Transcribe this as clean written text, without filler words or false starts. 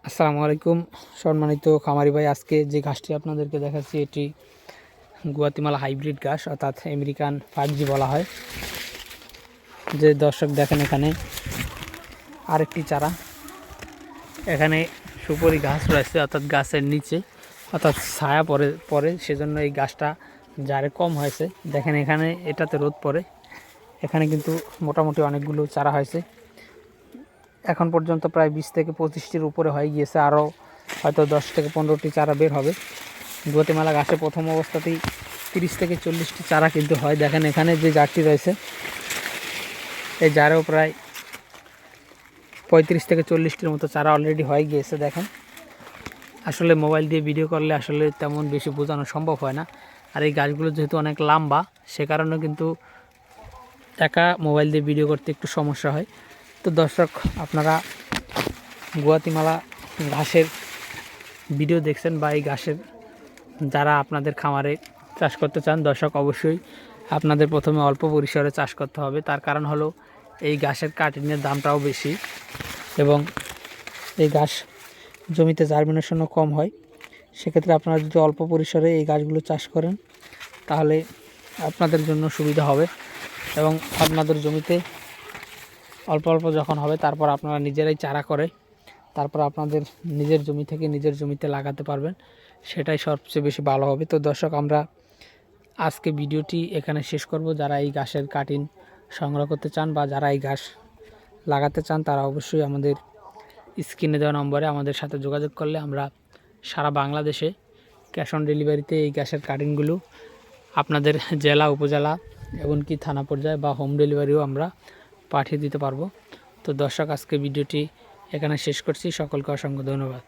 আসসালামু আলাইকুম সম্মানিত খামারি ভাই। আজকে যে ঘাসটি আপনাদেরকে দেখাচ্ছি এটি গুয়াতিমালা হাইব্রিড ঘাস, অর্থাৎ আমেরিকান 5G বলা হয়। যে দর্শক দেখেন, এখানে আরেকটি চারা, এখানে সুপারি ঘাস রয়েছে, অর্থাৎ গাছের নিচে, অর্থাৎ ছায়া পরে সেজন্য এই গাছটা জারে কম হয়েছে। দেখেন এখানে এটাতে রোদ পড়ে, এখানে কিন্তু মোটামুটি অনেকগুলো চারা হয়েছে। এখন পর্যন্ত প্রায় 20 থেকে 25টির উপরে হয়ে গিয়েছে, আরও হয়তো 10 থেকে 15টি চারা বের হবে। গুয়াতিমালা ঘাসে প্রথম অবস্থাতেই 30 থেকে 40টি চারা কিন্তু হয়। দেখেন এখানে যে জারটি রয়েছে, এই জারেও প্রায় 35 থেকে 40টির মতো চারা অলরেডি হয়ে গিয়েছে। দেখেন, আসলে মোবাইল দিয়ে ভিডিও করলে আসলে তেমন বেশি বোঝানো সম্ভব হয় না। আর এই গাছগুলো যেহেতু অনেক লম্বা, সে কারণে কিন্তু একা মোবাইল দিয়ে ভিডিও করতে একটু সমস্যা হয়। তো দর্শক, আপনারা গুয়াতিমালা ঘাসের ভিডিও দেখছেন বা এই ঘাসের যারা আপনাদের খামারে চাষ করতে চান, দর্শক অবশ্যই আপনাদের প্রথমে অল্প পরিসরে চাষ করতে হবে। তার কারণ হলো এই ঘাসের কাটিংয়ের দামটাও বেশি এবং এই ঘাস জমিতে জার্মিনেশনও কম হয়। সেক্ষেত্রে আপনারা যদি অল্প পরিসরে এই গাছগুলো চাষ করেন তাহলে আপনাদের জন্য সুবিধা হবে এবং আপনাদের জমিতে অল্প অল্প যখন হবে তারপর আপনারা নিজেরাই চারা করে তারপর আপনাদের নিজের জমি থেকে নিজের জমিতে লাগাতে পারবেন, সেটাই সবচেয়ে বেশি ভালো হবে। তো দর্শক, আমরা আজকে ভিডিওটি এখানে শেষ করব। যারা এই ঘাসের কাটিং সংগ্রহ করতে চান বা যারা এই ঘাস লাগাতে চান, তারা অবশ্যই আমাদের স্ক্রিনে দেওয়া নম্বরে আমাদের সাথে যোগাযোগ করলে আমরা সারা বাংলাদেশে ক্যাশ অন ডেলিভারিতে এই ঘাসের কাটিংগুলো আপনাদের জেলা, উপজেলা, এমনকি থানা পর্যায়ে বা হোম ডেলিভারিও আমরা পাঠিয়ে দিতে পারবো। তো দর্শক, আজকে ভিডিওটি এখানে শেষ করছি। সকলকে অসংখ্য ধন্যবাদ।